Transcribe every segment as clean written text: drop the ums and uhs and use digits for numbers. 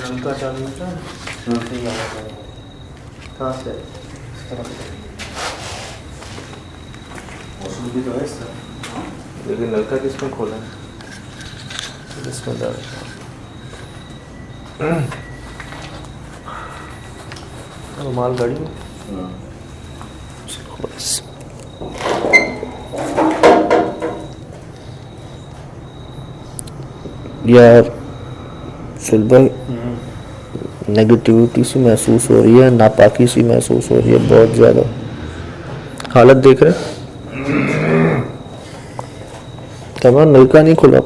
नलका चालू होता है, नलका ही आवाज़ आ रहा है। कहाँ से? इस तरफ से। मौसम भी तो है इस तरह। लेकिन नलका किसमें खोला है? इसमें डाल रुमाल गाड़ी में बस। यार सुलभ नेगेटिविटी सी महसूस हो रही है, नापाकी सी महसूस हो रही है बहुत ज़्यादा। हालत देख रहे तब नलका नहीं खुला,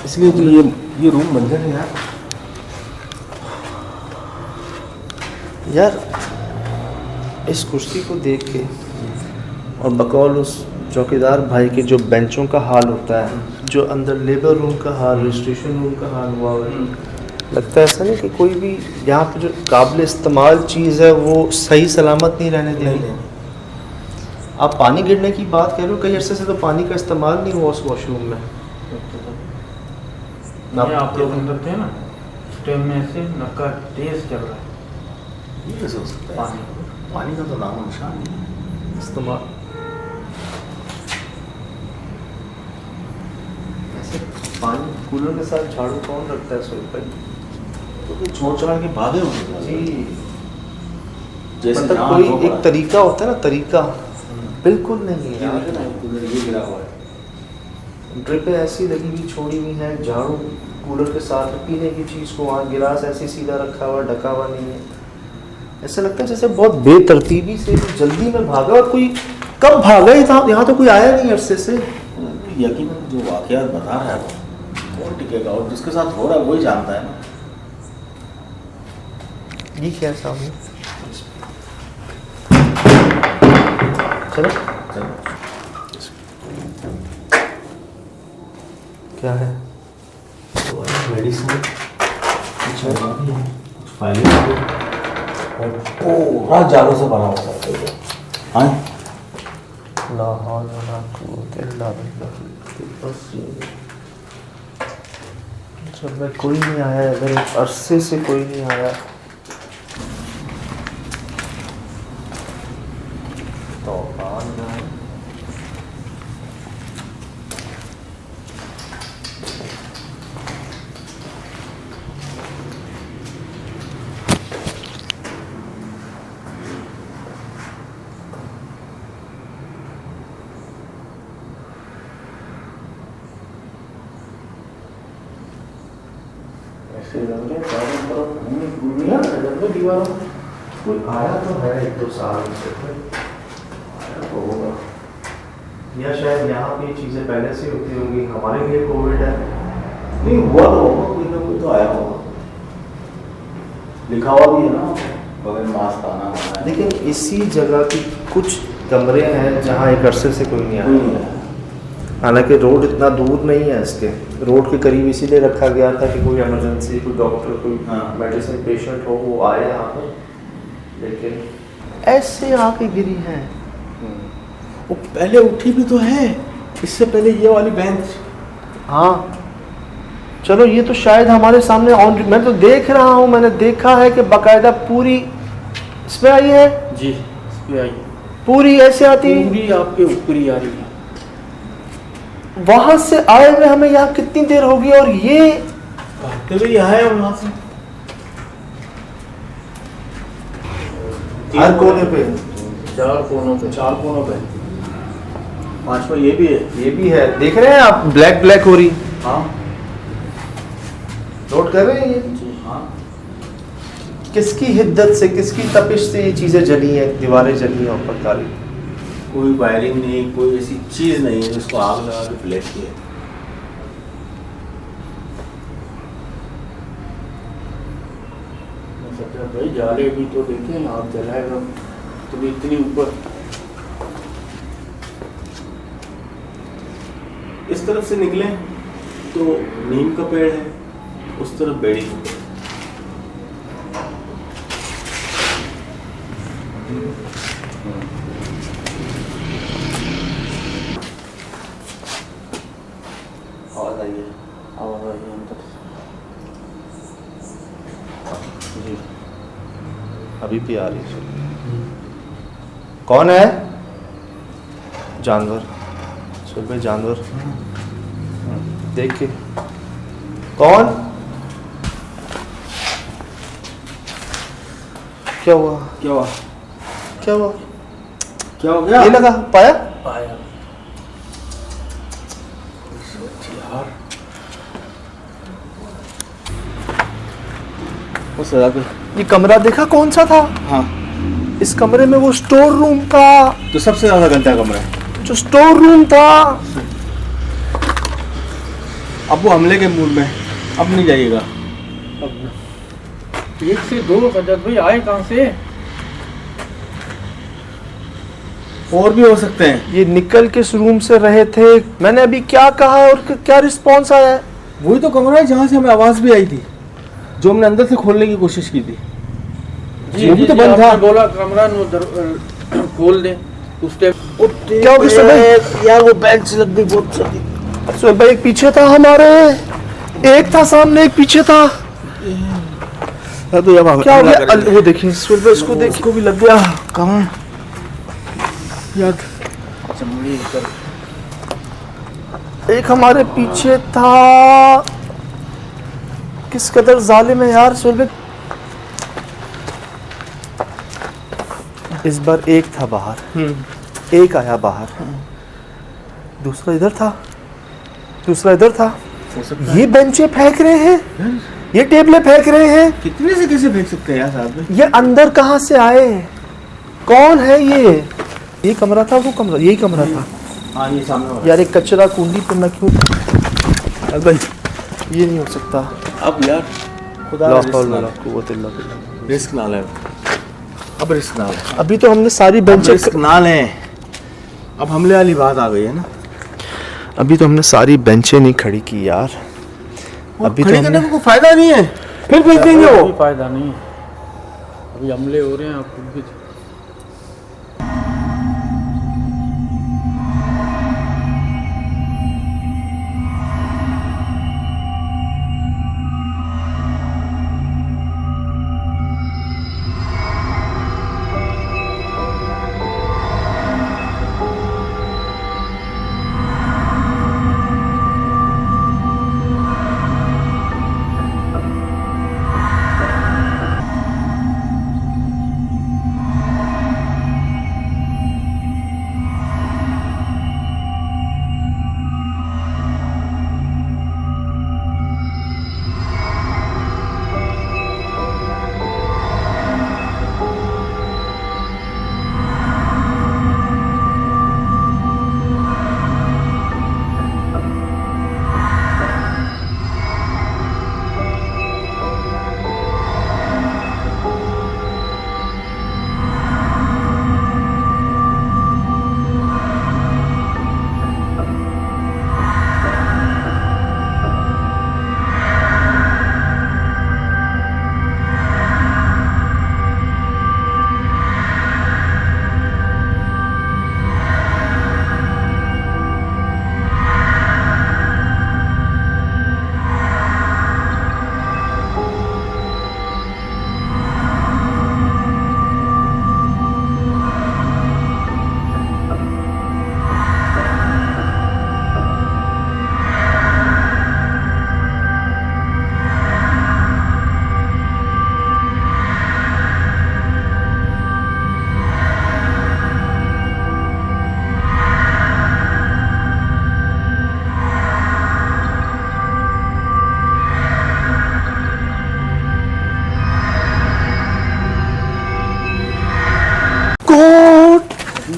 इसलिए तो ये रूम बन गया यार। यार इस कुर्सी को देख के और बकौल उस चौकीदार भाई के जो बेंचों का हाल होता है, जो अंदर लेबर रूम का हाल, रजिस्ट्रेशन रूम का हाल हुआ है, लगता है ऐसा नहीं कि कोई भी यहाँ पे जो काबिल इस्तेमाल चीज़ है वो सही सलामत नहीं रहने देंगे। आप पानी गिरने की बात कर रहे हो, कई अरसे से तो पानी का इस्तेमाल नहीं हुआ उस वॉशरूम में। आप लोग अंदर थे ना, उस टाइम में से नक्का तेज चल रहा है। ये कैसे हो सकता है? पानी का तो नाम निशान नहीं है इस्तेमाल। ऐसे पानी कूलर के साथ झाड़ू कौन रखता है सोई पर? तो छोड़ छाड़ के भागे होंगे जी, जैसे मतलब कोई एक तरीका होता है ना, तरीका बिल्कुल नहीं है। ये गिरा हुआ है, ड्रिपें ऐसी लगी हुई छोड़ी हुई हैं, झाड़ू कूलर के साथ, पीने की चीज़ को वहाँ गिलास ऐसे सीधा रखा हुआ, ढका हुआ नहीं है। ऐसा लगता है जैसे बहुत बेतरतीबी से जल्दी में भागा, और कोई कब भागा ही था, यहाँ तो कोई आया नहीं अरसे से। यकीनन जो वाकयात बता रहा है वो कौन टिकेगा, और जिसके साथ हो रहा है वही जानता है ना। ये क्या है सामने? चलो चलो क्या है? तो मेडिसिन कुछ फाइलें और पूरा जालों से बना हुआ है। हाँ ला हौल वला कुव्वत इल्ला बिल्लाह। जब मैं कोई नहीं आया इधर, अरसे से कोई नहीं आया। तो ऐसे लग रहे चारों तरफ घूमने घूमिया जब दीवारों कोई आया तो है, एक दो साल से आया तो होगा, या शायद यहाँ पे चीज़ें पहले से होती होंगी, हमारे लिए कोविड है। नहीं हुआ तो होगा, कोई ना कोई तो आया होगा, लिखा हुआ भी है ना बगैर मास्क आना है। लेकिन इसी जगह की कुछ कमरे हैं जहाँ एक अरसे से कोई नहीं आया। हालांकि रोड इतना दूर नहीं है, इसके रोड के करीब इसीलिए रखा गया था कि कोई इमरजेंसी, कोई डॉक्टर, कोई मेडिसिन पेशेंट हो वो आए यहाँ पर, लेकिन ऐसे आके गिरी है। वो पहले उठी भी तो है, इससे पहले ये वाली बेंच। हाँ चलो, ये तो शायद हमारे सामने ऑन, मैं तो देख रहा हूँ, मैंने देखा है कि बाकायदा पूरी इस पे आई है जी, इस पे आई पूरी ऐसे आती है, पूरी आपके ऊपर ही आ रही है। वहां से आए हुए हमें यहाँ कितनी देर होगी, और ये भागते हुए यहाँ है वहां से हर कोने पे, चार कोनों पे पांचवा ये भी है। ये भी है, देख रहे हैं आप, ब्लैक ब्लैक हो रही। हाँ नोट कर रहे हैं ये? हाँ किसकी हिद्दत से, किसकी तपिश से ये चीजें जली हैं, दीवारें जली हैं ऊपर काली। कोई वायरिंग नहीं, कोई ऐसी चीज नहीं है जिसको आग लगा के ब्लैक किया। भाई जाले भी तो देखें, आग जलाएगा तो भी इतनी ऊपर। इस तरफ से निकले तो नीम का पेड़ है, उस तरफ बेड़ी का पेड़। आवाज आई है, आवाज आई है अंदर से। अभी भी आ रही है। कौन है? जानवर। सुन भाई जानवर देख के। कौन? क्या हुआ? क्या हुआ? क्या हुआ? क्या हो गया? ये लगा पाया? पाया। यार वो सजा के। ये कमरा देखा कौन सा था? हाँ इस कमरे में वो स्टोर रूम था, तो सबसे ज्यादा गंदा कमरा है। जो स्टोर रूम था। अब वो हमले के मूड में है। अब नहीं जाइएगा। एक से दो सजद भाई आए कहाँ से? और भी हो सकते हैं। ये निकल के इस रूम से रहे थे। मैंने अभी क्या कहा और क्या रिस्पॉन्स आया है? वही तो कमरा है जहाँ से हमें आवाज भी आई थी, जो हमने अंदर से खोलने की कोशिश की थी। वो भी तो बंद था। बोला कमरा खोल दे उस टाइम। क्या हो गया सुबह? यार वो बेंच लग गई बहुत सर्दी। सुबह एक पीछे था हमारे, एक था सामने, एक पीछे था। तो अब क्या हो गया? वो देखिए सुबह, इसको देखिए। उसको भी लग गया। कहाँ याद? चमड़ी कर। एक हमारे पीछे था। किस कदर जालिम है यार सुबह। इस बार एक था बाहर, एक आया बाहर, दूसरा इधर था, दूसरा इधर था। हो सकता है। ये बेंचे फेंक रहे हैं, ये टेबलें फेंक रहे हैं। कितने से कैसे फेंक सकते हैं यार साहब में? ये अंदर कहाँ से आए? कौन है ये कमरा था, वो कमरा, यही कमरा था। हाँ ये सामने वाला। यार एक कचरा कुंडी पर ना क्यों? भाई ये नहीं हो सकता। अब यार खुदा ला रिस्क हौल ना वला ले। कुव्वत इल्ला बिल्लाह। रिस्क ना ले। अब रिस्क ना ले। अभी तो हमने सारी अब बेंचें, रिस्क ना लें। अब हमले वाली बात आ गई है ना। अभी तो हमने सारी बेंचें नहीं खड़ी की यार। अभी तो खड़ी करने हमने में कोई फायदा नहीं है, फिर फेंक देंगे वो। कोई फायदा नहीं है, अभी हमले हो रहे हैं। आप खुद भी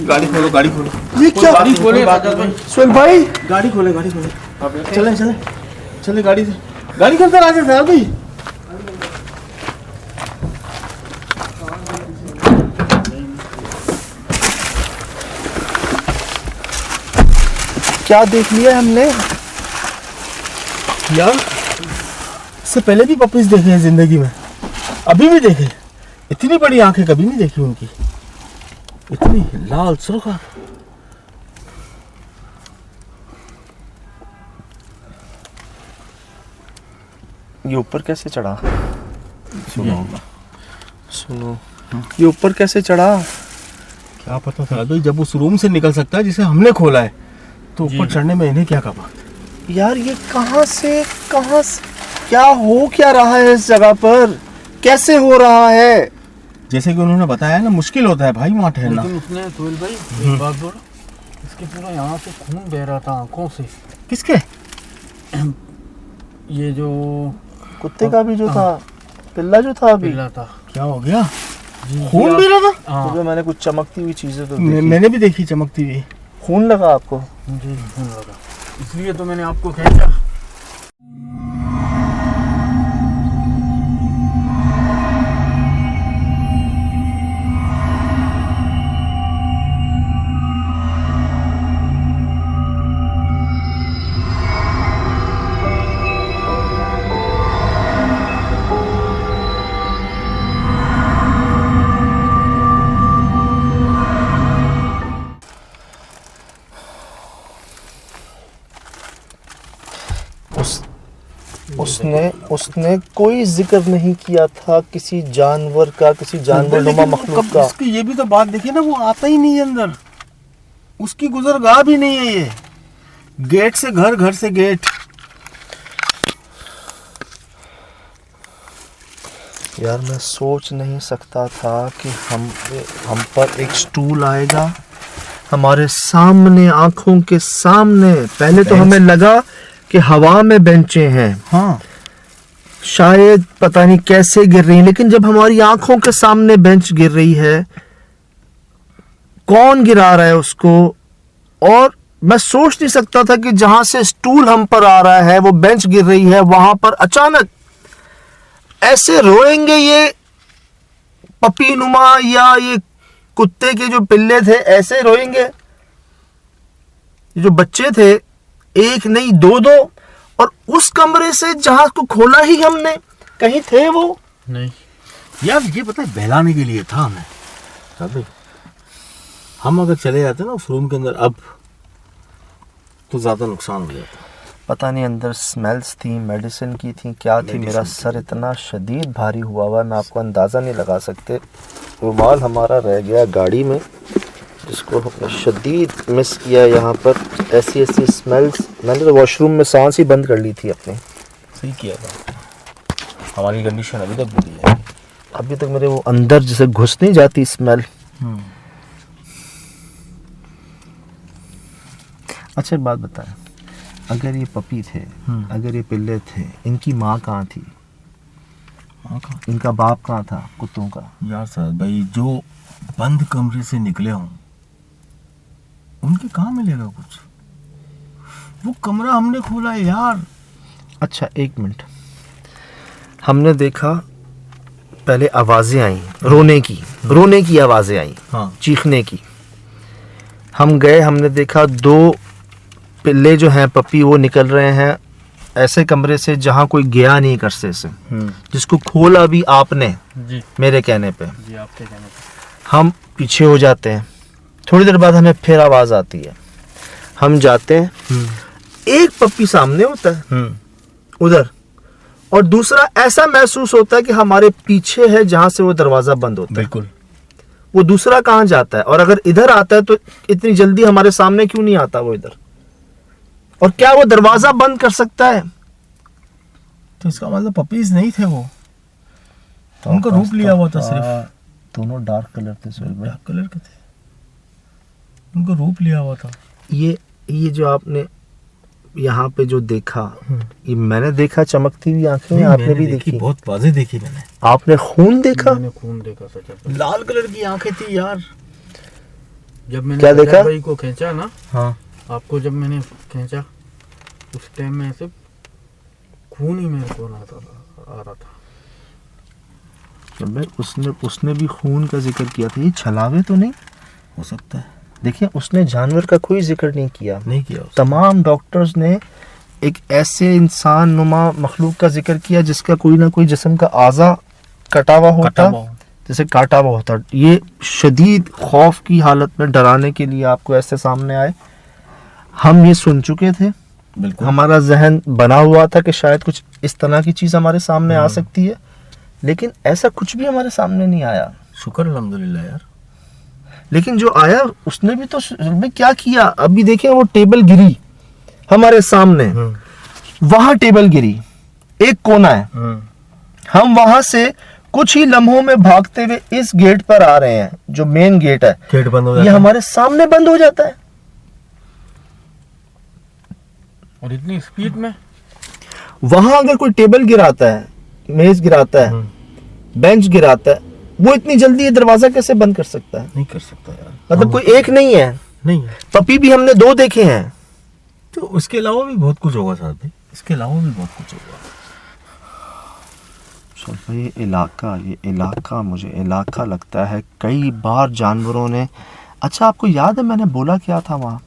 गाड़ी खोलो, गाड़ी खोलो। ये क्या? गाड़ी खोले सजद भाई। सुन भाई, गाड़ी खोले, गाड़ी खोले। चले चले चले गाड़ी से। गाड़ी के अंदर आ जाए साहब भाई। क्या देख लिया हमने यार इससे पहले भी पपीज देखे हैं जिंदगी में, अभी भी देखे। इतनी बड़ी आंखें कभी नहीं देखी उनकी, इतनी लाल सुर्ख। ये ऊपर कैसे चढ़ा? सुनो सुनो, ये ऊपर कैसे चढ़ा? क्या पता था भाई, जब उस रूम से निकल सकता है जिसे हमने खोला है, तो ऊपर चढ़ने में इन्हें क्या कहा? यार ये कहाँ से क्या हो क्या रहा है इस जगह पर? कैसे हो रहा है? जैसे कि उन्होंने बताया ना, मुश्किल होता है भाई वहाँ ठहरना। लेकिन उसने तोइल भाई एक बात बोला, इसके पूरा यहाँ से खून बह रहा था आंखों से। किसके? ये जो कुत्ते का भी जो था, पिल्ला जो था अभी। पिल्ला था। क्या हो गया? जी, खून आप- भी रहा था? हाँ सुबह मैंने कुछ चमकती हुई चीजें तो देखी। मैंने भी देखी चमकती हुई। खून लगा आपको? जी खून लगा, इसलिए तो मैंने आपको खींचा। उसने कोई जिक्र नहीं किया था किसी जानवर का, किसी जानवर नुमा मखलूक का। उसकी ये भी तो बात देखिए ना, वो आता ही नहीं है अंदर, उसकी गुजरगाह भी नहीं है। ये गेट से घर, घर से गेट। यार मैं सोच नहीं सकता था कि हम पर एक स्टूल आएगा हमारे सामने, आंखों के सामने। पहले तो हमें लगा कि हवा में बेंचें हैं, हाँ, शायद पता नहीं कैसे गिर रही, लेकिन जब हमारी आंखों के सामने बेंच गिर रही है, कौन गिरा रहा है उसको? और मैं सोच नहीं सकता था कि जहां से स्टूल हम पर आ रहा है, वो बेंच गिर रही है, वहां पर अचानक ऐसे रोएंगे ये पपी नुमा या ये कुत्ते के जो पिल्ले थे, ऐसे रोएंगे। ये जो बच्चे थे, एक नहीं दो दो, और उस कमरे से जहां को खोला ही हमने, कहीं थे वो नहीं यार ये पता है बहलाने के लिए था हमें। अभी हम अगर चले जाते ना उस रूम के अंदर अब, तो ज्यादा नुकसान हो जाता। पता नहीं अंदर स्मेल्स थी, मेडिसिन की थी, क्या थी। मेरा सर इतना शदीद भारी हुआ हुआ, मैं आपको अंदाज़ा नहीं लगा सकते। रुमाल हमारा रह गया गाड़ी में, जिसको हमने शदीद मिस किया यहाँ पर। ऐसी ऐसी स्मेल्स, मैंने तो वॉशरूम में सांस ही बंद कर ली थी अपनी। सही किया था। हमारी कंडीशन अभी तक बुरी है। अभी तक मेरे वो अंदर जैसे घुस नहीं जाती स्मेल। अच्छा एक बात बताएं, अगर ये पपी थे, अगर ये पिल्ले थे, इनकी माँ कहाँ थी? माँ का इनका बाप कहाँ था कुत्तों का? यार सर भाई, जो बंद कमरे से निकले हों उनके कहाँ मिलेगा कुछ? वो कमरा हमने खोला है यार। अच्छा एक मिनट, हमने देखा पहले आवाज़ें आई, रोने की आवाज़ें आई, हाँ, चीखने की। हम गए, हमने देखा दो पिल्ले जो हैं पपी, वो निकल रहे हैं ऐसे कमरे से जहाँ कोई गया नहीं करसे से, जिसको खोला भी आपने जी मेरे कहने पे। जी आपके कहने पे। हम पीछे हो जाते हैं, थोड़ी देर बाद हमें फिर आवाज़ आती है, हम जाते हैं, एक पपी सामने होता है उधर, और दूसरा ऐसा महसूस होता है कि हमारे पीछे है जहां से वो दरवाजा बंद होता है। बिल्कुल। वो दूसरा कहाँ जाता है? और अगर इधर आता है तो इतनी जल्दी हमारे सामने क्यों नहीं आता वो इधर? और क्या वो दरवाजा बंद कर सकता है? तो इसका मतलब पपीज नहीं थे वो, तो उनका रूप लिया हुआ था सिर्फ। दोनों डार्क कलर थे सोहेल भाई। ब्लैक कलर के थे, उनको रूप लिया हुआ था। ये जो आपने यहाँ पे जो देखा, ये मैंने देखा चमकती हुई आंखें, आपने भी देखी? बहुत वाज़ेह देखी मैंने। आपने खून देखा? मैंने खून देखा सच। लाल कलर की आंखें थी यार। जब मैंने क्या रजत देखा? भाई को खींचा ना, हाँ, आपको जब मैंने खींचा उस टाइम में ऐसे खून ही मेरे को आ रहा था। उसने भी खून का जिक्र किया था। ये छलावे तो नहीं हो सकता है। देखिए, उसने जानवर का कोई जिक्र नहीं किया। नहीं किया उसने। तमाम डॉक्टर्स ने एक ऐसे इंसान नुमा मखलूक का जिक्र किया जिसका कोई ना कोई जिस्म का आज़ा कटा हुआ होता, जैसे काटा हुआ होता। ये शदीद खौफ की हालत में डराने के लिए आपको ऐसे सामने आए। हम ये सुन चुके थे, बिल्कुल। हमारा जहन बना हुआ था कि शायद कुछ इस तरह की चीज़ हमारे सामने आ सकती है, लेकिन ऐसा कुछ भी हमारे सामने नहीं आया। शुक्र अल्हम्दुलिल्लाह यार। लेकिन जो आया उसने भी तो में क्या किया, अभी देखें वो टेबल गिरी हमारे सामने, वहां टेबल गिरी, एक कोना है, हम वहां से कुछ ही लम्हों में भागते हुए इस गेट पर आ रहे हैं, जो मेन गेट है, गेट बंद हो जाता ये है हमारे सामने बंद हो जाता है। और इतनी स्पीड में। वहां अगर कोई टेबल गिराता है, मेज गिराता है, बेंच गिराता है, वो इतनी जल्दी ये दरवाजा कैसे बंद कर सकता है? नहीं कर सकता यार। मतलब कोई एक नहीं है, नहीं है पपी भी हमने 2 देखे हैं। तो उसके अलावा भी बहुत कुछ होगा साहब भाई, इसके अलावा भी बहुत कुछ होगा। ये इलाका मुझे इलाका लगता है। कई बार जानवरों ने, अच्छा आपको याद है मैंने बोला क्या था वहाँ?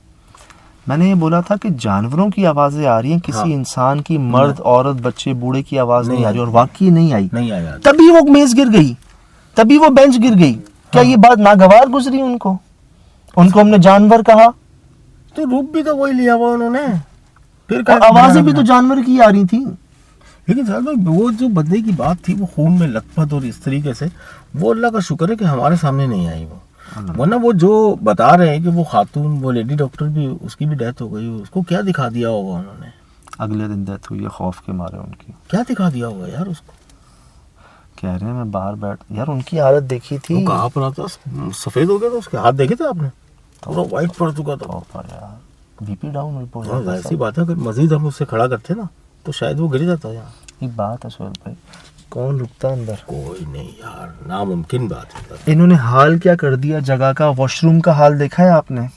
मैंने ये बोला था कि जानवरों की आवाजें आ रही हैं, किसी हाँ। इंसान की, मर्द औरत बच्चे बूढ़े की आवाज नहीं आ रही, और वाकई नहीं आई। नहीं आया। तभी वो मेज गिर गई, तभी वो बेंच गिर गई। क्या ये बात नागवार गुजरी उनको? उनको हमने जानवर कहा, तो रूप भी तो वही लिया हुआ उन्होंने, फिर और आवाजें भी तो जानवर की आ रही थी। लेकिन साहब भाई वो जो बंदे की बात थी वो खून में लथपथ और इस तरीके से, वो अल्लाह का शुक्र है कि हमारे सामने नहीं आई वो। वरना वो जो बता रहे हैं कि वो खातून, वो लेडी डॉक्टर भी, उसकी भी डेथ हो गई, उसको क्या दिखा दिया होगा उन्होंने? अगले दिन डेथ हुई है खौफ के मारे उनकी। क्या दिखा दिया होगा यार उसको? कह रहे हैं मैं बाहर बैठ, यार उनकी हालत देखी थी, वो कहाँ पर था, सफेद हो गया था, उसके हाथ देखे थे आपने? पूरा व्हाइट पड़ चुका था। यार बीपी डाउन हो हाँ, वैसी बात है, अगर मजीद हम उससे खड़ा करते ना तो शायद वो गिर जाता यार। ये बात है सोहेल भाई, कौन रुकता अंदर? कोई नहीं यार, नामुमकिन बात है। इन्होंने हाल क्या कर दिया जगह का। वॉशरूम का हाल देखा है आपने?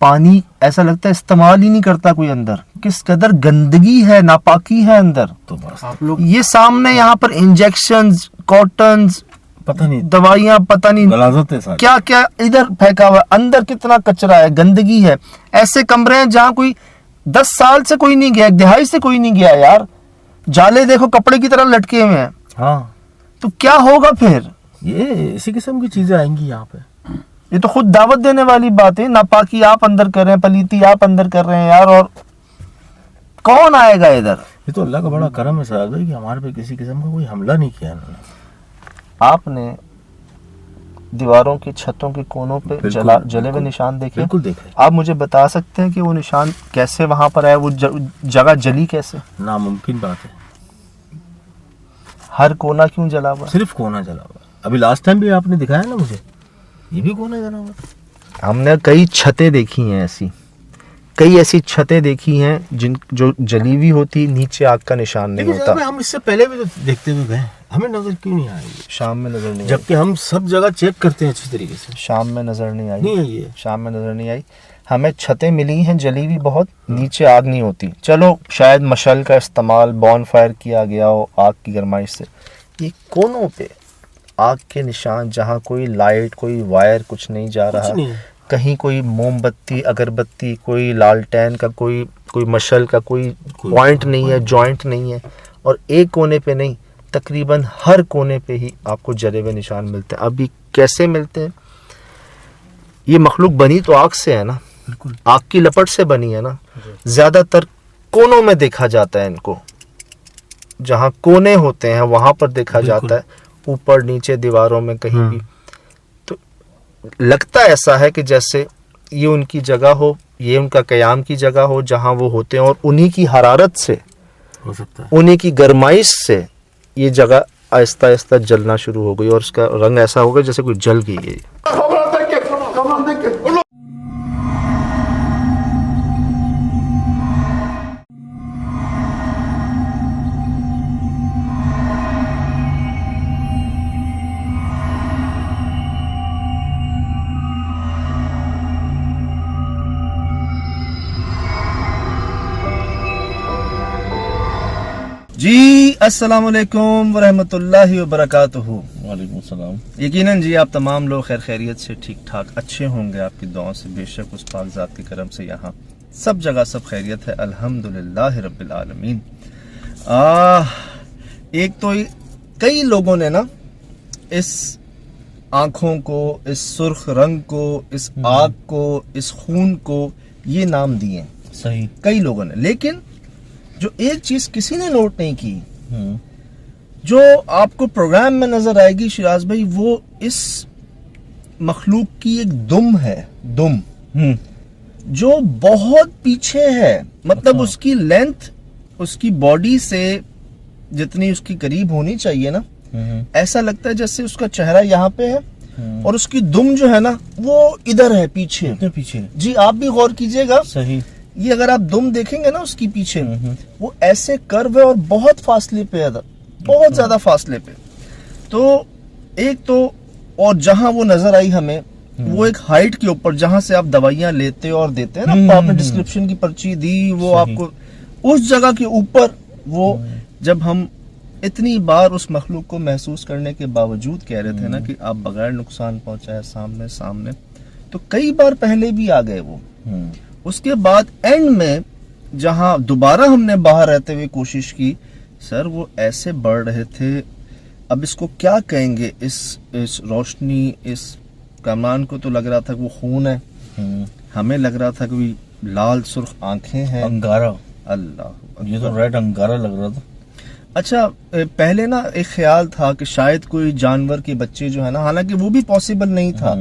पानी ऐसा लगता है इस्तेमाल ही नहीं करता कोई अंदर, किस कदर गंदगी है, नापाकी है अंदर। तो बस आप लोग ये सामने यहाँ पर इंजेक्शंस, कॉटन्स, पता नहीं दवाइयाँ, पता नहीं गलाजत है सारी। क्या क्या इधर फेंका हुआ है, अंदर कितना कचरा है, गंदगी है। ऐसे कमरे हैं जहाँ कोई 10 साल से कोई नहीं गया, 1 दिहाई से कोई नहीं गया यार। जाले देखो कपड़े की तरह लटके हुए हैं, हाँ, तो क्या होगा फिर? ये इसी किस्म की चीजें आएंगी यहाँ पे। ये तो खुद दावत देने वाली बात है। नापाकी आप अंदर कर रहे हैं, पलीती आप अंदर कर रहे हैं यार, और कौन आएगा इधर? ये तो अल्लाह का बड़ा करम है साहब भाई कि हमारे पे किसी किस्म का कोई हमला नहीं किया इन्होंने। आपने दीवारों की, छतों के कोनों पे जले हुए निशान देखे? बिल्कुल देखे। आप मुझे बता सकते हैं कि वो निशान कैसे वहां पर आया, वो जगह जली कैसे? नामुमकिन बात है। हर कोना क्यों जला हुआ? सिर्फ कोना जला हुआ। अभी लास्ट टाइम भी आपने दिखाया ना मुझे, ये भी कोना जला हुआ। हमने कई छतें देखी हैं ऐसी, कई ऐसी छतें देखी हैं जिन जो जली हुई होती, नीचे आग का निशान नहीं लेकिन होता। साहब हम इससे पहले भी तो देखते हुए गए, हमें नजर क्यों नहीं आई? शाम में नजर नहीं आई। जबकि हम सब जगह चेक करते हैं अच्छी तरीके से। शाम में नजर नहीं आई। नहीं आई है। शाम में नजर नहीं आई। हमें छतें मिली हैं जली हुई बहुत, नीचे आग नहीं होती। चलो शायद मशल का इस्तेमाल, बॉन फायर किया गया हो आग की गरमाइश से। ये कोनों पे आग के निशान, जहाँ कोई लाइट, कोई वायर, कुछ नहीं जा कुछ रहा, नहीं है। कहीं कोई मोमबत्ती, अगरबत्ती, कोई लालटेन का, कोई मशल का कोई पॉइंट नहीं है, जॉइंट नहीं है। और एक कोने पे नहीं, तकरीबन हर कोने पे ही आपको जले हुए निशान मिलते हैं। अभी कैसे मिलते हैं? ये मखलूक बनी तो आग से है ना, बिल्कुल आग की लपट से बनी है ना। ज्यादातर कोनों में देखा जाता है इनको, जहाँ कोने होते हैं वहां पर देखा जाता है, ऊपर नीचे दीवारों में कहीं भी। तो लगता ऐसा है कि जैसे ये उनकी जगह हो, ये उनका कयाम की जगह हो जहाँ वो होते हैं, और उन्हीं की हरारत से, हो सकता है, उन्हीं की गरमाइश से ये जगह आहिस्ता आहिस्ता जलना शुरू हो गई, और उसका रंग ऐसा हो गया जैसे कोई जल गई है। जी अस्सलाम वालेकुम वरहमतुल्लाहि वबरकातुहू। वालेकुम सलाम। यकीनन जी आप तमाम लोग खैर खैरियत से, ठीक ठाक, अच्छे होंगे आपकी दुआओं से। बेशक उस पाक ज़ात के करम से यहाँ सब जगह सब खैरियत है, अल्हम्दुलिल्लाह रब्बिल आलमीन। एक तो कई लोगों ने ना इस आँखों को, इस सुर्ख रंग को, इस आग को, इस खून को ये नाम दिए, सही। कई लोगों ने। लेकिन जो एक चीज किसी ने नोट नहीं की, जो आपको प्रोग्राम में नजर आएगी शिराज भाई, वो इस मखलूक की एक दुम है, दुम जो बहुत पीछे है, मतलब उसकी लेंथ उसकी बॉडी से जितनी उसकी करीब होनी चाहिए ना, ऐसा लगता है जैसे उसका चेहरा यहाँ पे है और उसकी दुम जो है ना वो इधर है पीछे। पीछे जी आप भी गौर कीजिएगा, सही। ये अगर आप दुम देखेंगे ना उसकी पीछे, वो ऐसे कर्व है और बहुत फासले पे है, बहुत ज्यादा फासले पे। तो एक तो, और जहां वो नजर आई हमें वो एक हाइट के ऊपर जहां से आप दवाइयां लेते और देते हैं ना, आपने डिस्क्रिप्शन की पर्ची दी, वो आपको उस जगह के ऊपर वो, जब हम इतनी बार उस मखलूक को महसूस करने के बावजूद कह रहे थे ना कि आप बगैर नुकसान पहुंचाए सामने सामने, तो कई बार पहले भी आ गए वो। उसके बाद एंड में जहां दोबारा हमने बाहर रहते हुए कोशिश की, सर वो ऐसे बढ़ रहे थे, अब इसको क्या कहेंगे, इस रोशनी, इस कमान को तो लग रहा था कि वो खून है, हमें लग रहा था कि लाल सुर्ख आंखें हैं, अंगारा, अल्लाह, ये तो रेड अंगारा लग रहा था। अच्छा, पहले ना एक ख्याल था कि शायद कोई जानवर के बच्चे जो है ना, हालांकि वो भी पॉसिबल नहीं था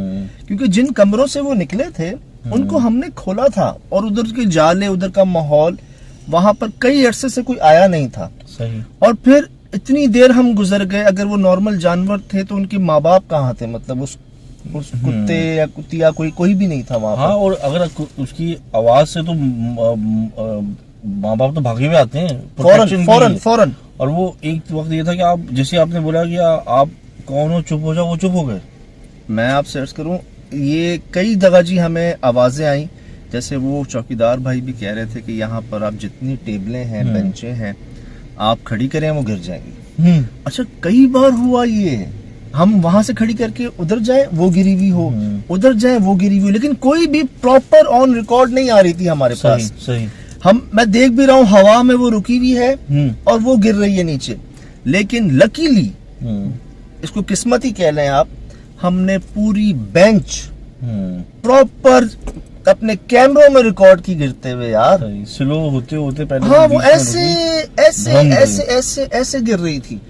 क्योंकि जिन कमरों से वो निकले थे उनको हमने खोला था और उधर के जाले, उधर का माहौल, वहां पर कई अरसे से कोई आया नहीं था। सही। और फिर इतनी देर हम गुजर गए, अगर वो नॉर्मल जानवर थे तो उनके माँ बाप कहाँ थे, मतलब उस कुत्ते या कुतिया कोई भी नहीं था वहां हाँ, और अगर उसकी आवाज से तो माँ बाप तो भागे हुए आते हैं फौरन। और वो एक वक्त ये था कि आप, जैसे आपने बोला कि आप कौन हो, चुप हो जाओ, वो चुप हो गए। मैं आपसे अर्ज करूं, ये कई जगह जी हमें आवाजें आई, जैसे वो चौकीदार भाई भी कह रहे थे कि यहाँ पर आप जितनी टेबलें हैं, बेंचें हैं, आप खड़ी करें वो गिर जाएंगी। अच्छा, कई बार हुआ ये, हम वहां से खड़ी करके उधर जाए वो गिरी हुई हो, उधर जाए वो गिरी हुई, लेकिन कोई भी प्रॉपर ऑन रिकॉर्ड नहीं आ रही थी हमारे पास। सही। मैं देख भी रहा हूँ हवा में वो रुकी हुई है और वो गिर रही है नीचे, लेकिन लकीली, इसको किस्मत ही कह लें आप, हमने पूरी बेंच प्रॉपर अपने कैमरों में रिकॉर्ड की गिरते हुए यार। स्लो होते होते पहले, हाँ, वो ऐसे ऐसे ऐसे ऐसे ऐसे गिर रही थी।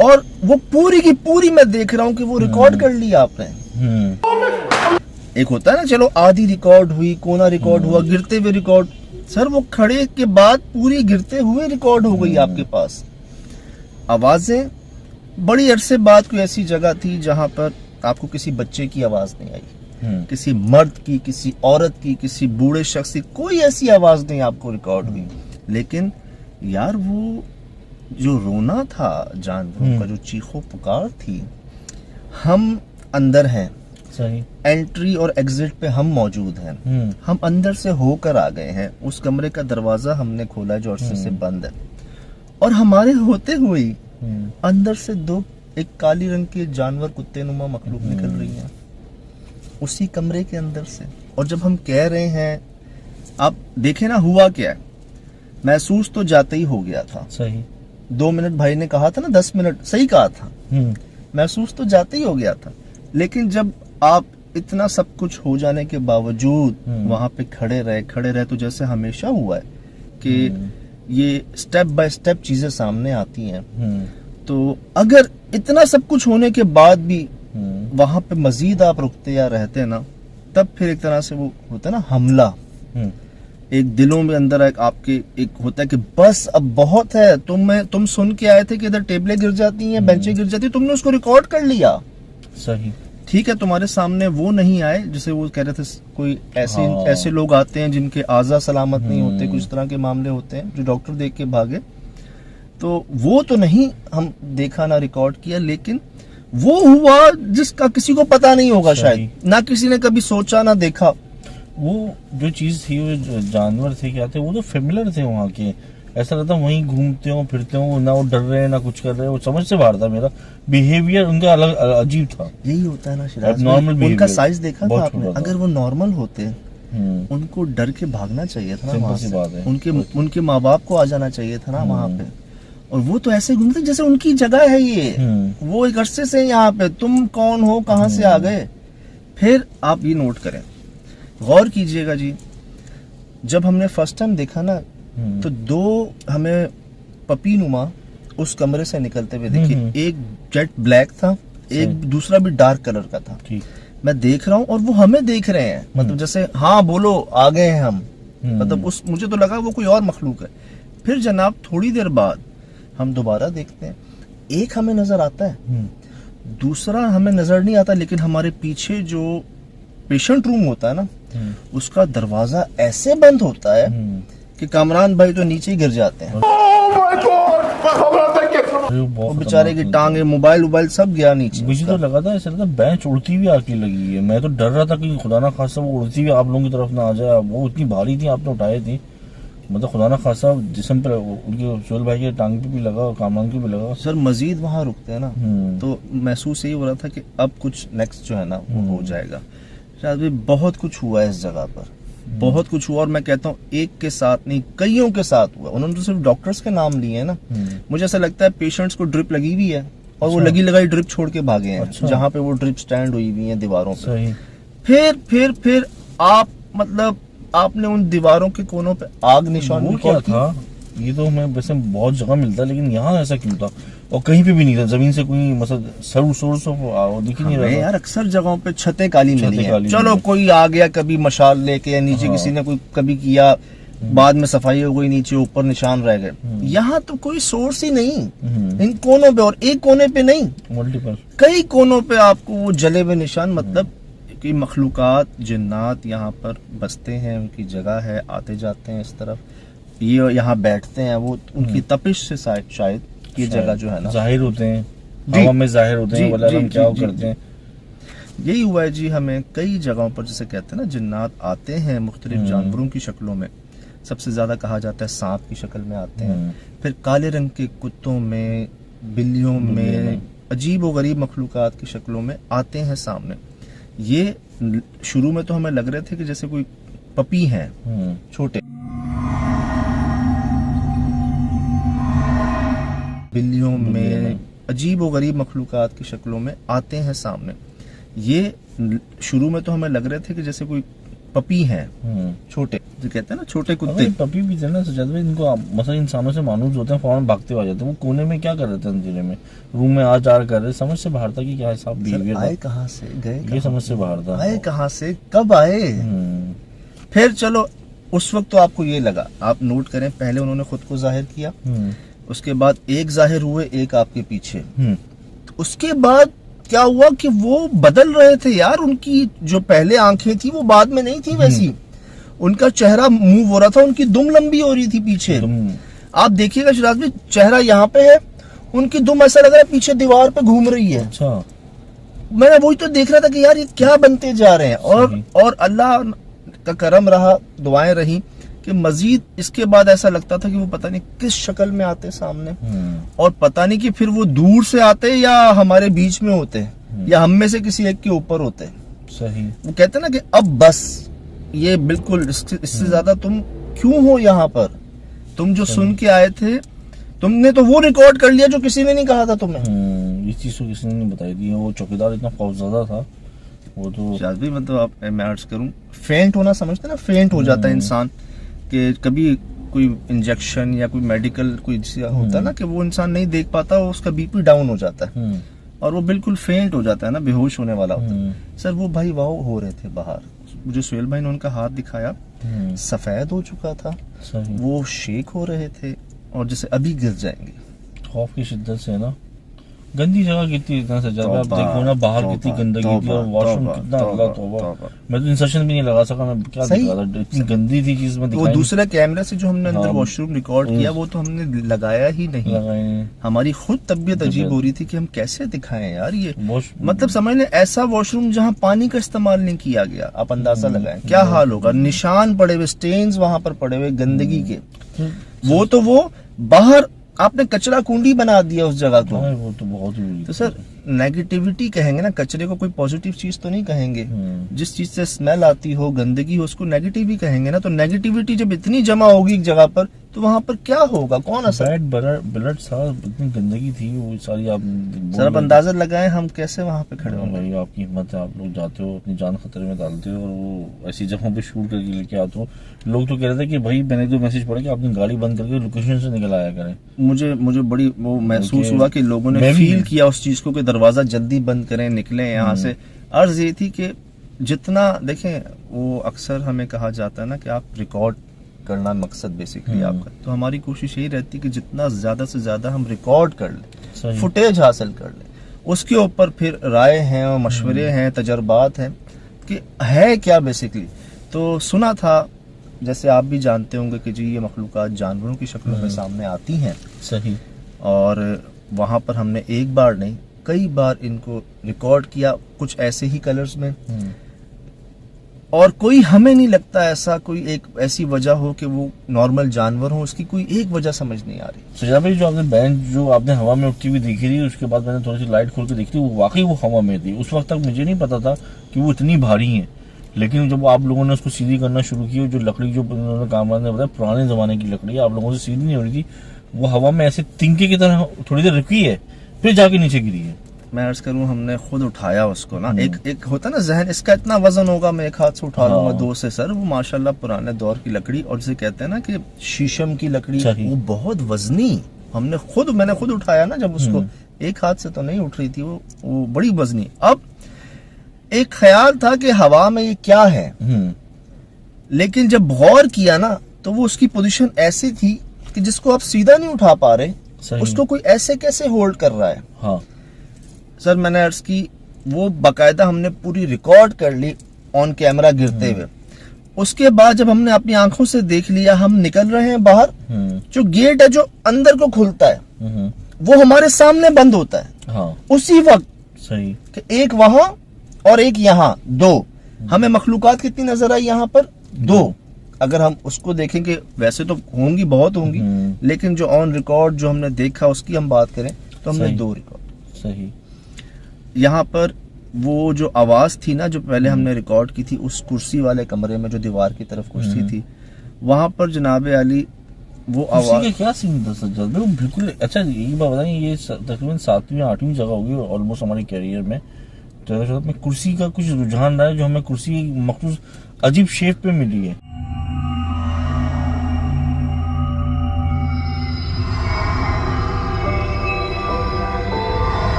और वो पूरी की पूरी मैं देख रहा हूँ कि वो रिकॉर्ड कर लिया आपने। एक होता है ना, चलो आधी रिकॉर्ड हुई, कोना रिकॉर्ड हुआ, गिरते हुए रिकॉर्ड, सर वो खड़े के बाद पूरी गिरते हुए रिकॉर्ड हो गई आपके पास। आवाजें, बड़ी अरसे बाद कोई ऐसी जगह थी जहां पर आपको किसी बच्चे की आवाज नहीं आई, किसी मर्द की, किसी औरत की, किसी बूढ़े शख्स की, कोई ऐसी आवाज नहीं आपको रिकॉर्ड हुई। लेकिन यार वो जो रोना था जानवरों का, जो चीखों पुकार थी, हम अंदर हैं, सही, एंट्री और एग्जिट पे हम मौजूद हैं, हम अंदर से होकर आ गए हैं, उस कमरे का दरवाजा हमने खोला जो अरसे से बंद है, और हमारे होते हुए अंदर से एक काली रंग के जानवर, कुत्ते नुमा मखलूक निकल रही है उसी कमरे के अंदर से। और जब हम कह रहे हैं, आप देखें ना हुआ क्या है, महसूस तो जाते ही हो गया था। सही। 2 मिनट भाई ने कहा था ना, 10 मिनट सही कहा था, महसूस तो जाते ही हो गया था। लेकिन जब आप इतना सब कुछ हो जाने के बावजूद वहां पे खड़े रहे, तो जैसे हमेशा हुआ है कि ये स्टेप बाय स्टेप चीजें सामने आती हैं। तो अगर इतना सब कुछ होने के बाद भी वहां पे मजीद आप रुकते या रहते ना, तब फिर एक तरह से वो होता है ना हमला, एक दिलों में अंदर आपके एक होता है कि बस अब बहुत है, तुम सुन के आए थे कि इधर टेबलें गिर जाती हैं, बेंचें गिर जाती हैं, तुमने उसको रिकॉर्ड कर लिया। सही। ठीक है, तुम्हारे सामने वो नहीं आए, जैसे वो कह रहे थे कोई ऐसे लोग आते हैं जिनके आज़ा सलामत नहीं होते, कुछ तरह के मामले होते हैं जो डॉक्टर देख के भागे, तो वो तो नहीं हम देखा ना रिकॉर्ड किया, लेकिन वो हुआ जिसका किसी को पता नहीं होगा, शायद ना किसी ने कभी सोचा ना देखा। वो जो चीज थी, वो जो जानवर थे, क्या थे, वो तो फेमिलियर थे वहाँ के, ऐसा लगता वहीं घूमते हो फिरते हो, ना वो डर रहे हैं ना कुछ कर रहे हैं, वो समझ से बाहर था। मेरा बिहेवियर उनका अलग अजीब था। यही होता है ना शिराज, नॉर्मल उनका साइज देखा था आपने, अगर वो नॉर्मल होते उनको डर के भागना चाहिए था ना वहाँ से, उनके माँ बाप को आ जाना चाहिए था ना वहाँ पे। और वो तो ऐसे घूमते जैसे उनकी जगह है ये। वो एक अरसे से यहाँ पे, तुम कौन हो, कहाँ से आ गए। फिर आप ये नोट करें, गौर कीजिएगा जी, जब हमने फर्स्ट टाइम देखा ना तो दो हमें पपी नुमा उस कमरे से निकलते हुए देखिए। एक जेट ब्लैक था, एक दूसरा भी डार्क कलर का था। मैं देख रहा हूँ और वो हमें देख रहे हैं, मतलब जैसे हाँ बोलो आ गए हैं हम, मतलब उस मुझे तो लगा वो कोई और मखलूक है। फिर जनाब थोड़ी देर बाद हम दोबारा देखते हैं, एक हमें नजर आता है, दूसरा हमें नजर नहीं आता, लेकिन हमारे पीछे जो पेशेंट रूम होता है ना, उसका दरवाजा ऐसे बंद होता है कि कामरान भाई तो नीचे ही गिर जाते हैं। वो बेचारे की टांगे, मोबाइल सब गया नीचे। मुझे तो लगा था ऐसा, बेंच उड़ती हुई आके लगी है। मैं तो डर रहा था कि खुदा ना खासा वो उड़ती हुई आप लोगों की तरफ ना आ जाए। वो इतनी भारी थी, आपने उठाई थी, मतलब खुदा ना खासा जिस्म पे उनके सोहेल भाई के टांग पे भी लगा और कामरान के भी लगा। सर मजीद वहाँ रुकते हैं ना तो महसूस यही हो रहा था कि अब कुछ नेक्स्ट जो है ना वो हो जाएगा। शायद भी बहुत कुछ हुआ है इस जगह पर, बहुत कुछ हुआ। और मैं कहता हूँ एक के साथ नहीं, कईयों के साथ हुआ। उन्होंने तो सिर्फ डॉक्टर्स के नाम लिए हैं ना। मुझे ऐसा लगता है पेशेंट्स को ड्रिप लगी हुई है और वो लगी लगाई ड्रिप छोड़ के भागे हैं जहाँ पे वो ड्रिप स्टैंड हुई हुई है दीवारों पे। फिर आप मतलब आपने उन दीवारों के कोनों पे आग निशान वो क्या था? ये तो हमें वैसे बहुत जगह मिलता है, लेकिन यहाँ ऐसा क्यों था? और कहीं पे भी नहीं था, जमीन से कोई मतलब सोर्स ऑफ दिख ही नहीं रहा यार। अक्सर जगहों पे छतें काली मिली हैं। चलो कोई आ गया कभी मशाल लेके, या नीचे किसी ने कोई कभी किया, बाद में सफाई हो गई, नीचे ऊपर निशान रह गए। यहाँ तो कोई सोर्स ही नहीं इन कोनों पे, और एक कोने पे नहीं, मल्टीपल कई कोनों पे आपको वो जले हुए निशान। मतलब कि मखलूकात जिन्नात यहाँ पर बसते हैं, उनकी जगह है, आते जाते हैं इस तरफ, ये यहाँ बैठते हैं, वो उनकी तपिश से शायद ये जगह जो है ना जाहिर होते हैं, हवा में जाहिर होते हैं, वला हम क्या करते हैं। यही हुआ है जी, हमें कई जगहों पर जैसे कहते हैं ना जिन्नात आते हैं मुख्तलिफ जानवरों की शक्लों में। सबसे ज्यादा कहा जाता है सांप की शक्ल में आते हैं, फिर काले रंग के कुत्तों में, बिल्लियों में, अजीब व गरीब मखलूकात की शक्लों में आते हैं सामने। ये शुरू में तो हमें लग रहे थे कि जैसे कोई पपी हैं छोटे, बिल्लियों में, अजीब व गरीब मखलूकात की शक्लों में आते हैं सामने। ये शुरू में तो हमें लग रहे थे कि जैसे कोई पपी हैं छोटे, जो कहते हैं ना छोटे कुत्ते। पपी भी थे ना सजाद भाई, इनको मतलब इंसानों से मानूस होते हैं, फौरन भागते हुए आ जाते हैं। वो कोने में क्या कर रहे थे अंधेरे में, रूम में आ जा कर रहे, समझ से बाहर था कि क्या हिसाब बिहेवियर आए कहाँ से गए, ये समझ से बाहर था। आए कहाँ से, कब आए। फिर चलो उस वक्त तो आपको ये लगा, आप नोट करें, पहले उन्होंने खुद को जाहिर किया, उसके बाद एक जाहिर हुए, एक आपके पीछे। उसके बाद क्या हुआ कि वो बदल रहे थे यार। उनकी जो पहले आंखें थी वो बाद में नहीं थी वैसी, उनका चेहरा मूव हो रहा था, उनकी दुम लंबी हो रही थी पीछे। आप देखिएगा शिराज भाई, चेहरा यहाँ पे है, उनकी दुम ऐसा लग रहा है पीछे दीवार पे घूम रही है। अच्छा, मैंने वही तो देख रहा था कि यार ये क्या बनते जा रहे हैं। और अल्लाह का करम रहा, दुआएं रही कि मजीद इसके बाद ऐसा लगता था कि वो पता नहीं किस शक्ल में आते सामने, और पता नहीं कि फिर वो दूर से आते या हमारे बीच में होते या हम में से किसी एक के ऊपर होते। सही, वो कहते ना कि अब बस ये बिल्कुल इससे ज्यादा तुम क्यों हो यहाँ पर, तुम जो सुन के आए थे तुमने तो वो रिकॉर्ड कर लिया जो किसी ने नहीं कहा था तुम्हें। इस चीज को किसी ने नहीं बताई थी। वो चौकीदार इतना खौफजदा था, वो तो शायद भी मतलब आप मैं अर्ज करूं, फेंट होना समझते ना, फेंट हो जाता है इंसान कि कभी कोई इंजेक्शन या कोई मेडिकल कोई होता है ना कि वो इंसान नहीं देख पाता, उसका बीपी डाउन हो जाता है और वो बिल्कुल फेंट हो जाता है ना, बेहोश होने वाला होता है। सर वो भाई वाह हो रहे थे बाहर, मुझे सुहेल भाई ने उनका हाथ दिखाया, सफेद हो चुका था, वो शेक हो रहे थे और जैसे अभी गिर जाएंगे। खौफ की शिद्दत से ना, गंदी जगह कितनी इतना से ज्यादा, आप देखो ना बाहर कितनी गंदगी थी और वॉशरूम कितना, अल्लाह तौबा, मैं तो इंसर्शन भी नहीं लगा सका, मैं क्या दिखा था, इतनी गंदी थी चीज में। वो दूसरे कैमरे से जो हमने अंदर वॉशरूम रिकॉर्ड किया वो तो हमने लगाया ही नहीं। हमारी खुद तबीयत अजीब हो रही थी कि हम कैसे दिखाएं यार ये, मतलब समझ लें ऐसा वॉशरूम जहाँ पानी का इस्तेमाल नहीं किया गया, आप अंदाजा लगाएं क्या हाल होगा। निशान पड़े हुए, स्टेन्स वहां पर पड़े हुए गंदगी के, वो तो वो बाहर आपने कचरा कुंडी बना दिया उस जगह को। वो तो बहुत ही, तो सर नेगेटिविटी कहेंगे ना, कचरे को कोई पॉजिटिव चीज तो नहीं कहेंगे। जिस चीज से स्मेल आती हो, गंदगी हो, उसको नेगेटिव ही कहेंगे ना। तो नेगेटिविटी जब इतनी जमा होगी एक जगह पर, तो वहाँ पर क्या होगा, कौन असर। बैड ब्लड साहब, इतनी गंदगी थी वो सारी। आप सर अब अंदाजा लगाएं हम कैसे वहाँ पे खड़े होंगे। भाई आपकी हिम्मत है, आप लोग जाते हो अपनी जान खतरे में डालते हो और वो ऐसी जगहों पे शूट करके लेके आते हो। लोग तो कह रहे थे कि भाई मैंने तो मैसेज पढ़ा कि अपनी गाड़ी बंद करके लोकेशन से निकल आया करें। मुझे बड़ी वो महसूस हुआ कि लोगों ने मैं भी- फील किया उस चीज को कि दरवाजा जल्दी बंद करें, निकलें यहाँ से। अर्ज ये थी कि जितना देखें, वो अक्सर हमें कहा जाता है ना कि आप रिकॉर्ड करना मकसद बेसिकली आपका, तो हमारी कोशिश यही रहती कि जितना ज्यादा से ज्यादा हम रिकॉर्ड कर लें, सही। फुटेज हासिल कर लें, उसके ऊपर फिर राय हैं और मशवरे हैं, तजर्बात हैं कि है क्या बेसिकली। तो सुना था, जैसे आप भी जानते होंगे कि जी ये मखलूक़ात जानवरों की शक्लों में सामने आती हैं, सही। और वहाँ पर हमने एक बार नहीं कई बार इनको रिकॉर्ड किया, कुछ ऐसे ही कलर्स में। और कोई हमें नहीं लगता ऐसा कोई एक ऐसी वजह हो कि वो नॉर्मल जानवर हो, उसकी कोई एक वजह समझ नहीं आ रही। सजा भाई, जो आपने बैंड जो आपने हवा में उठती हुई देखी थी, उसके बाद मैंने थोड़ी सी लाइट खोल के देखी थी, वो वाकई वो हवा में थी। उस वक्त तक मुझे नहीं पता था कि वो इतनी भारी है, लेकिन जब आप लोगों ने उसको सीधी करना शुरू की, जो लकड़ी जो उन्होंने कामरान ने बताया पुराने जमाने की लकड़ी आप लोगों से सीधी नहीं हो रही थी, वो हवा में ऐसे तिनके की तरह थोड़ी देर रुकी है, फिर जाके नीचे गिरी है। मैं अर्ज करूं, हमने खुद उठाया उसको ना। एक होता ना जहन, इसका इतना वजन होगा, मैं एक हाथ से उठा लूंगा, दो से। सर वो माशाल्लाह पुराने दौर की लकड़ी, और जिसे कहते हैं ना कि शीशम की लकड़ी, वो बहुत वजनी। मैंने खुद उठाया ना जब उसको, एक हाथ से तो नहीं उठ रही थी वो बड़ी वजनी। अब एक ख्याल था कि हवा में ये क्या है, लेकिन जब गौर किया ना तो वो उसकी पोजीशन ऐसी थी कि जिसको आप सीधा नहीं उठा पा रहे, उसको कोई ऐसे कैसे होल्ड कर रहा है। हाँ सर मैंने अर्ज की, वो बाकायदा हमने पूरी रिकॉर्ड कर ली ऑन कैमरा गिरते हुए। उसके बाद जब हमने अपनी आंखों से देख लिया, हम निकल रहे हैं बाहर, जो गेट है जो अंदर को खुलता है वो हमारे सामने बंद होता है। हाँ। उसी वक्त सही कि एक वहां और एक यहाँ, दो। हमें मखलूकात कितनी नजर आई यहाँ पर, दो। अगर हम उसको देखेंगे, वैसे तो होंगी, बहुत होंगी, लेकिन जो ऑन रिकॉर्ड जो हमने देखा उसकी हम बात करें तो हमने दो रिकॉर्ड। सही। यहाँ पर वो जो आवाज थी ना, जो पहले हमने रिकॉर्ड की थी उस कुर्सी वाले कमरे में, जो दीवार की तरफ कुर्सी थी, वहां पर जनाबे अली वो आवाज। क्या सीन था सज्जाद भाई, वो बिल्कुल। अच्छा एक बात बताइए, ये तकरीबन 7वीं 8वीं जगह होगी ऑलमोस्ट हमारे कैरियर में, तो में कुर्सी का कुछ रुझान रहा है, जो हमें कुर्सी एक मखसूस अजीब शेप पे मिली है।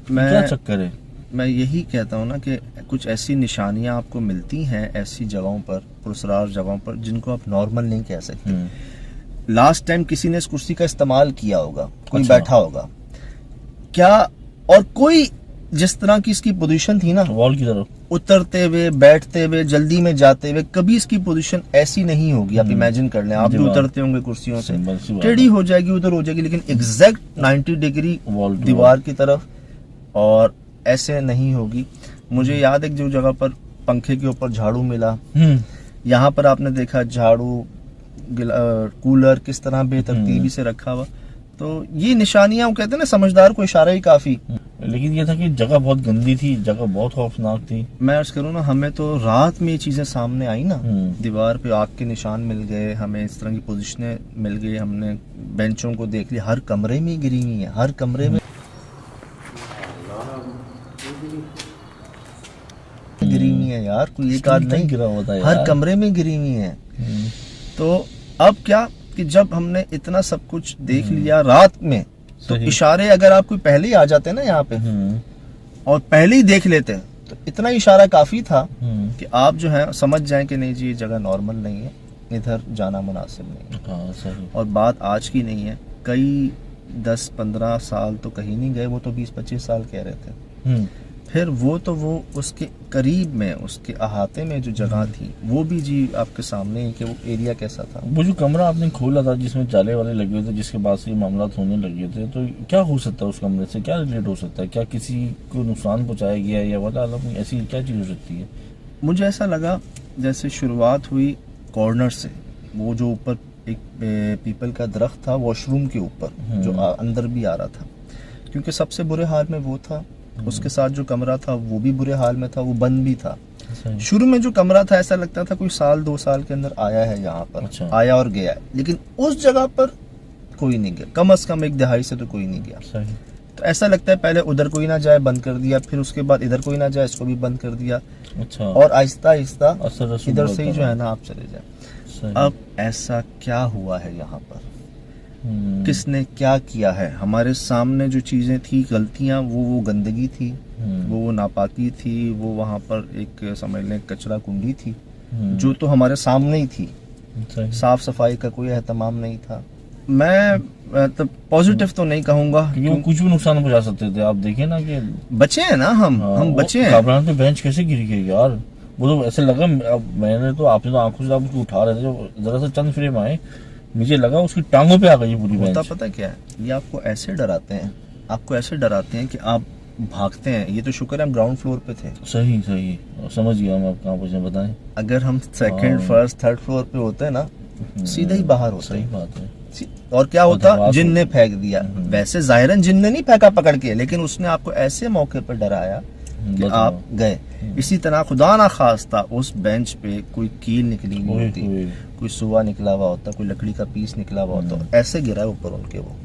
क्या चक्कर है? मैं यही कहता हूँ ना कि कुछ ऐसी निशानियां आपको मिलती हैं ऐसी जगहों पर, पुरस्कार जगहों पर, जिनको आप नॉर्मल नहीं कह सकते। लास्ट टाइम किसी ने इस कुर्सी का इस्तेमाल किया होगा, कोई बैठा होगा क्या, और कोई जिस तरह की इसकी पोजीशन थी ना, वॉल की तरफ उतरते हुए, बैठते हुए, जल्दी में जाते हुए, कभी इसकी पोजीशन ऐसी नहीं होगी। आप इमेजिन कर लें, आप भी उतरते होंगे कुर्सियों से, टेढ़ी हो जाएगी, उधर हो जाएगी, लेकिन एग्जैक्ट 90 डिग्री दीवार की तरफ, और ऐसे नहीं होगी। मुझे याद है जो जगह पर पंखे के ऊपर झाड़ू मिला, यहाँ पर आपने देखा झाड़ू, कूलर किस तरह बेतरतीबी से रखा हुआ। तो ये निशानियां, वो कहते हैं ना समझदार को इशारा ही काफी। लेकिन ये था कि जगह बहुत गंदी थी, जगह बहुत खौफनाक थी। मैं अर्ज करूँ ना, हमें तो रात में ये चीजें सामने आई ना, दीवार पे आग के निशान मिल गए, हमें इस तरह की पोजीशनें मिल गई, हमने बेंचों को देख लिया, हर कमरे में गिरी हुई है, हर कमरे में गिरी हुई है यार, कोई एक आध नहीं गिरा होता है, हर कमरे में गिरी हुई है। तो अब क्या कि जब हमने इतना सब कुछ देख लिया रात में, तो इशारे अगर आप कोई पहले ही आ जाते हैं ना यहाँ पे और पहले ही देख लेते हैं, तो इतना इशारा काफी था कि आप जो है समझ जाएं कि नहीं जी ये जगह नॉर्मल नहीं है, इधर जाना मुनासिब नहीं है। हाँ, सही। और बात आज की नहीं है, कई 10-15 साल तो कहीं नहीं गए, वो तो 20-25 साल कह रहे थे। फिर वो उसके करीब में, उसके अहाते में जो जगह थी, वो भी जी आपके सामने है कि वो एरिया कैसा था। वो जो कमरा आपने खोला था जिसमें जाले वाले लगे हुए थे, जिसके बाद से ये मामला होने लगे थे, तो क्या हो सकता है उस कमरे से, क्या रिलेट हो सकता है, क्या किसी को नुकसान पहुंचाया गया या वगैरह, ऐसी क्या चीज हो सकती है? मुझे ऐसा लगा जैसे शुरुआत हुई कॉर्नर से, वो जो ऊपर एक पीपल का दरख्त था वॉशरूम के ऊपर, जो अंदर भी आ रहा था, क्योंकि सबसे बुरे हाल में वो था, उसके साथ जो कमरा था वो भी बुरे हाल में था, वो बंद भी था। सही। शुरू में जो कमरा था ऐसा लगता था कोई 1-2 साल के अंदर आया है यहाँ पर, अच्छा। आया और गया है, लेकिन उस जगह पर कोई नहीं गया, कम से कम 1 दहाई से तो कोई नहीं गया। सही। तो ऐसा लगता है पहले उधर कोई ना जाए, बंद कर दिया, फिर उसके बाद इधर कोई ना जाए, इसको भी बंद कर दिया, अच्छा। और आहिस्ता आहिस्ता असर रसूल इधर से ही बढ़ता जो है रहा। ना आप चले जाए। सही। अब ऐसा क्या हुआ है यहाँ पर, किसने क्या किया है? हमारे सामने जो चीजें थी, गलतियां, वो गंदगी थी, वो नापाकी थी, वो वहाँ पर एक समझ लें कचरा कुंडी थी, जो तो हमारे सामने ही थी। सही। साफ सफाई का कोई एहतमाम नहीं था। मैं तो पॉजिटिव तो नहीं कहूंगा, क्योंकि वो कुछ भी नुकसान पहुंचा सकते थे। आप देखिए ना कि बचे हैं ना हम बचे हैं। घबराहट पे बेंच कैसे गिर गई यार, वो तो ऐसे लगा, अब मैंने तो आपने तो आंखों से आप उसको उठा रहे थे, जो जरा सा चंद फ्रेम आए, मुझे लगा उसकी टांगों पे आ गई पूरी होता बेंच। पता क्या है, ये आपको ऐसे डराते हैं, आपको ऐसे डराते हैं कि आप भागते हैं। ये तो शुक्र है हम ग्राउंड फ्लोर पे थे। सही सही, समझ गया मैं, आप कहाँ पहुंचे बताएं। अगर हम सेकंड, फर्स्ट, थर्ड फ्लोर पे होते ना, सीधा ही बाहर होते। सही बात है। और क्या होता, दरवाज़ा- जिन ने फेंक दिया। वैसे जाहिरन जिन ने नहीं फेंका पकड़ के, लेकिन उसने आपको ऐसे मौके पर डराया कि बताओ। आप गए। इसी तरह खुदा ना खास्ता उस बेंच पे कोई कील निकली नहीं ओए होती, होए। कोई सुआ निकला हुआ होता, कोई लकड़ी का पीस निकला हुआ होता, ऐसे गिरा है ऊपर उनके वो।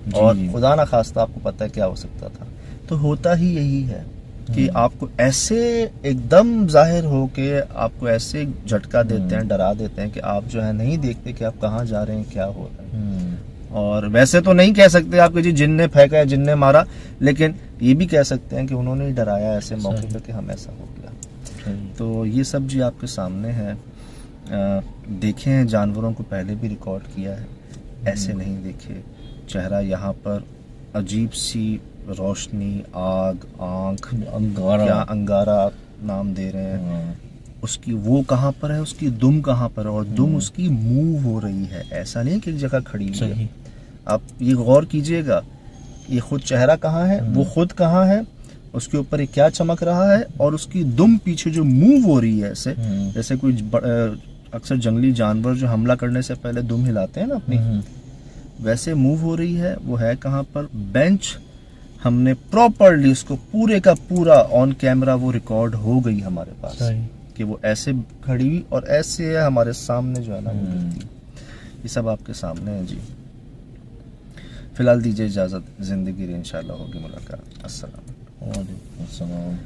जी, और जी। खुदा ना खास्ता आपको पता है क्या हो सकता था। तो होता ही यही है कि आपको ऐसे एकदम जाहिर हो के आपको ऐसे झटका देते हैं, डरा देते हैं कि आप जो है नहीं देखते कि आप कहाँ जा रहे हैं, क्या हो रहा है। और वैसे तो नहीं कह सकते आपके जी जिन ने फेंका है, जिन ने मारा, लेकिन ये भी कह सकते हैं कि उन्होंने ही डराया ऐसे मौके सही। पे कि हम ऐसा हो गया। सही। तो ये सब जी आपके सामने है। देखे हैं जानवरों को पहले भी रिकॉर्ड किया है, ऐसे नहीं देखे। चेहरा यहाँ पर अजीब सी रोशनी, आग, आंख, अंगारा। क्या अंगारा आप नाम दे रहे हैं। हाँ। उसकी वो कहाँ पर है, उसकी दुम कहाँ पर है, और दुम उसकी मूव हो रही है, ऐसा नहीं कि एक जगह खड़ी हुई है। सही। आप ये गौर कीजिएगा, ये खुद चेहरा कहाँ है, वो खुद कहाँ है, उसके ऊपर ये क्या चमक रहा है, और उसकी दुम पीछे जो मूव हो रही है ऐसे, जैसे कोई अक्सर जंगली जानवर जो हमला करने से पहले दुम हिलाते हैं ना अपनी, वैसे मूव हो रही है। वो है कहाँ पर, बेंच। हमने प्रॉपरली उसको पूरे का पूरा ऑन कैमरा वो रिकॉर्ड हो गई हमारे पास सही। कि वो ऐसे खड़ी हुई और ऐसे हमारे सामने जो है ना वो गिरती। ये सब आपके सामने है जी। फिलहाल दीजिए इजाज़त, ज़िंदगी रे इंशाल्लाह होगी मुलाकात। अस्सलाम। वालेकुम अस्सलाम।